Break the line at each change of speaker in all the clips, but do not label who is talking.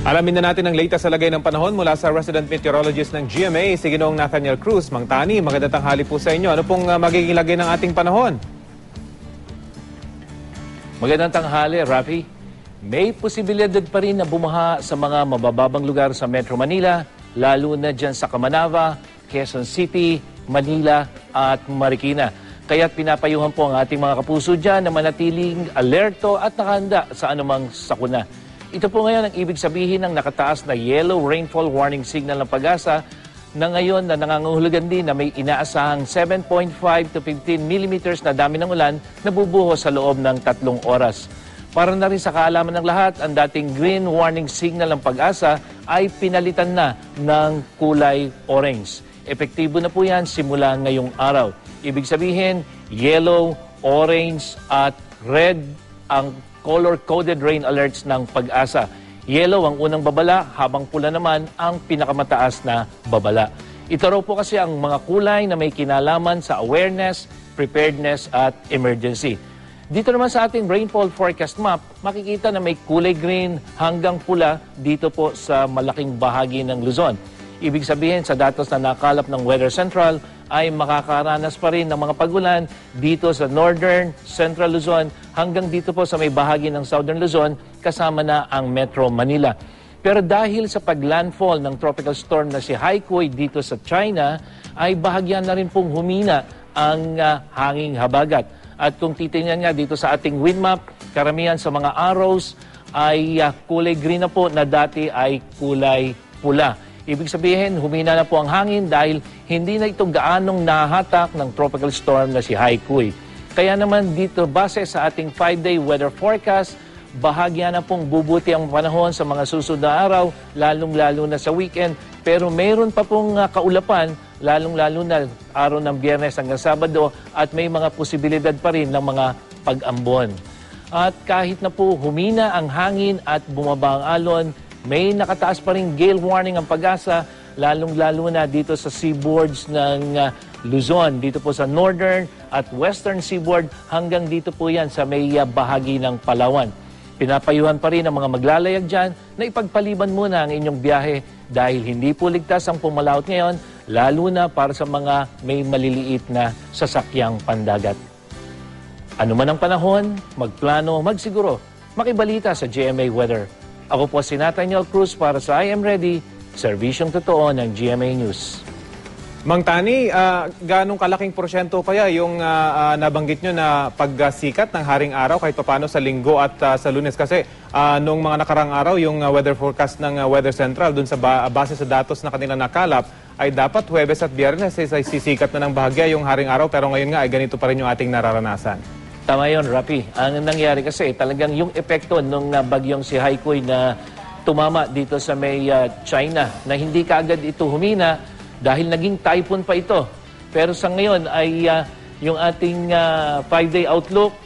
Alamin na natin ang latest sa lagay ng panahon mula sa resident meteorologist ng GMA, si Ginoong Nathaniel Cruz. Mang Tani, magandang tanghali po sa inyo. Ano pong magiging lagay ng ating panahon?
Magandang tanghali, Rafi. May posibilidad pa rin na bumaha sa mga mabababang lugar sa Metro Manila, lalo na dyan sa Camanava, Quezon City, Manila at Marikina. Kaya't pinapayuhan po ang ating mga kapuso dyan na manatiling alerto at nakahanda sa anumang sakuna. Ito po ngayon ang ibig sabihin ng nakataas na yellow rainfall warning signal ng Pag-asa na ngayon na nangangahulugan din na may inaasahang 7.5 to 15 millimeters na dami ng ulan na bubuhos sa loob ng 3 oras. Para na rin sa kaalaman ng lahat, ang dating green warning signal ng Pag-asa ay pinalitan na ng kulay orange. Epektibo na po yan simula ngayong araw. Ibig sabihin, yellow, orange at red ang color-coded rain alerts ng Pag-asa. Yellow ang unang babala, habang pula naman ang pinakamataas na babala. Ito raw po kasi ang mga kulay na may kinalaman sa awareness, preparedness at emergency. Dito naman sa ating rainfall forecast map, makikita na may kulay green hanggang pula dito po sa malaking bahagi ng Luzon. Ibig sabihin, sa datos na nakalap ng Weather Central, ay makakaranas pa rin ng mga pagulan dito sa Northern, Central Luzon, hanggang dito po sa may bahagi ng Southern Luzon, kasama na ang Metro Manila. Pero dahil sa paglandfall ng tropical storm na si Haikui dito sa China, ay bahagyan na rin pong humina ang hanging habagat. At kung titingnan nga dito sa ating wind map, karamihan sa mga arrows ay kulay green na po na dati ay kulay pula. Ibig sabihin, humina na po ang hangin dahil hindi na ito gaanong nahahatak ng tropical storm na si Haikui. Kaya naman dito, base sa ating 5-day weather forecast, bahagya na pong bubuti ang panahon sa mga susunod na araw, lalong-lalo na sa weekend. Pero mayroon pa pong kaulapan, lalong-lalo na araw ng Biyernes hanggang Sabado, at may mga posibilidad pa rin ng mga pag-ambon. At kahit na po humina ang hangin at bumaba ang alon, may nakataas pa rin gale warning ang Pag-asa, lalong-lalo na dito sa seaboards ng Luzon, dito po sa northern at western seaboard, hanggang dito po yan sa may bahagi ng Palawan. Pinapayuhan pa rin ang mga maglalayag dyan na ipagpaliban muna ang inyong biyahe dahil hindi po ligtas ang pumalaot ngayon, lalo na para sa mga may maliliit na sasakyang pandagat. Ano man ang panahon, magplano, magsiguro, makibalita sa GMA Weather. Ako po si Nathaniel Cruz para sa I Am Ready, serbisyong totoo ng GMA News.
Mang Tani, ganong kalaking porsyento kaya yung nabanggit nyo na pagsikat ng haring araw kahit paano sa linggo at sa Lunes? Kasi noong mga nakarang araw, yung weather forecast ng Weather Central dun sa base sa datos na kanila nakalap, ay dapat Huwebes at Biyernes ay sisikat na ng bahagya yung haring araw, pero ngayon nga ay ganito pa rin yung ating nararanasan.
Tama yun, Rafi. Ang nangyari kasi talagang yung epekto nung bagyong si Haikui na tumama dito sa may China, na hindi kaagad ito humina dahil naging typhoon pa ito. Pero sa ngayon ay yung ating 5-day outlook,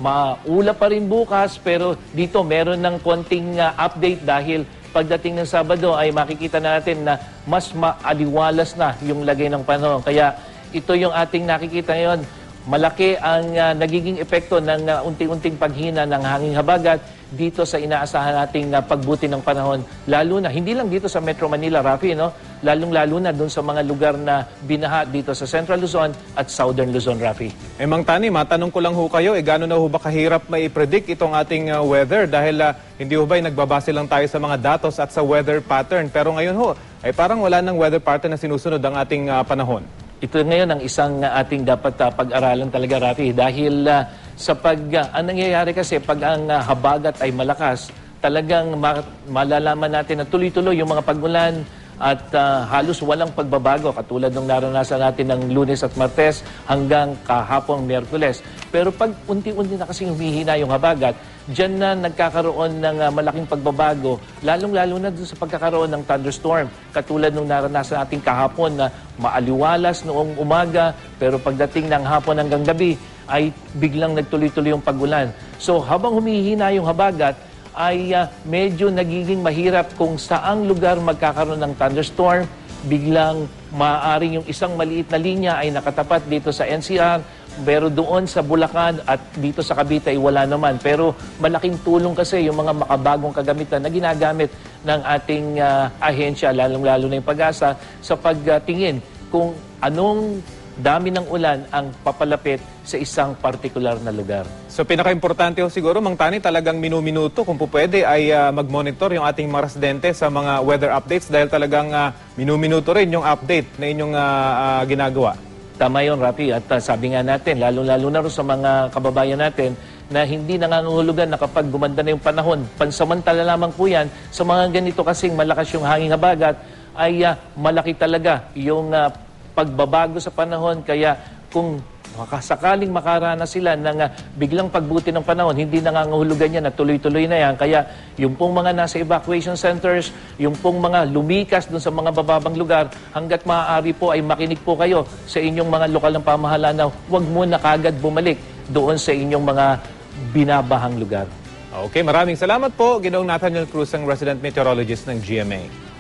maula pa rin bukas, pero dito meron ng konting update dahil pagdating ng Sabado ay makikita natin na mas maaliwalas na yung lagay ng panahon. Kaya ito yung ating nakikita ngayon. Malaki ang nagiging epekto ng unti-unting paghina ng hanging habagat dito sa inaasahan nating pagbuti ng panahon. Lalo na, hindi lang dito sa Metro Manila, Rafi, no? Lalong-lalo na dun sa mga lugar na binaha dito sa Central Luzon at Southern Luzon, Rafi.
Mang Tani, matanong ko lang ho kayo, gano'n na ho ba kahirap mai-predict itong ating weather? Dahil hindi ho ba nagbabase lang tayo sa mga datos at sa weather pattern? Pero ngayon ho, ay parang wala ng weather pattern na sinusunod ang ating panahon.
Ito ngayon ang isang ating dapat pag-aralan talaga, Rafi, dahil ang nangyayari kasi pag ang habagat ay malakas, talagang malalaman natin na tuloy-tuloy yung mga pag-ulan at halos walang pagbabago katulad ng naranasan natin ng Lunes at Martes hanggang kahapong Miyerkules. Pero pag unti-unti na kasing humihina yung habagat, diyan na nagkakaroon ng malaking pagbabago, lalong-lalo na dun sa pagkakaroon ng thunderstorm. Katulad nung naranasan natin kahapon na maaliwalas noong umaga, pero pagdating ng hapon hanggang gabi, ay biglang nagtuloy-tuloy yung pag-ulan. So habang humihina yung habagat, ay medyo nagiging mahirap kung saang lugar magkakaroon ng thunderstorm biglang maaaring yung isang maliit na linya ay nakatapat dito sa NCR, pero doon sa Bulacan at dito sa Cavite ay wala naman. Pero malaking tulong kasi yung mga makabagong kagamitan na ginagamit ng ating ahensya, lalong-lalo na yung Pag-asa, sa pagtingin kung anong dami ng ulan ang papalapit sa isang partikular na lugar.
So pinaka-importante ho siguro, Mang Tani, talagang minuminuto kung po pwede ay mag-monitor yung ating mga residente sa mga weather updates dahil talagang minuminuto rin yung update na inyong ginagawa.
Tama yun, Rapi. At sabi nga natin, lalo-lalo na rin sa mga kababayan natin na hindi nangangahulugan na kapag gumanda na yung panahon, pansamantala lamang po yan, sa mga ganito kasing malakas yung hangin habagat, ay malaki talaga yung pagbabago sa panahon. Kaya kung sakaling makaranas sila ng biglang pagbuti ng panahon, hindi nangangahulugan yan na tuloy-tuloy na yan. Kaya yung pong mga nasa evacuation centers, yung pong mga lumikas dun sa mga bababang lugar, hanggat maaari po ay makinig po kayo sa inyong mga lokal ng pamahalaan na huwag muna kagad bumalik doon sa inyong mga binabahang lugar.
Okay, maraming salamat po, Ginoong Nathaniel Cruz, ang resident meteorologist ng GMA.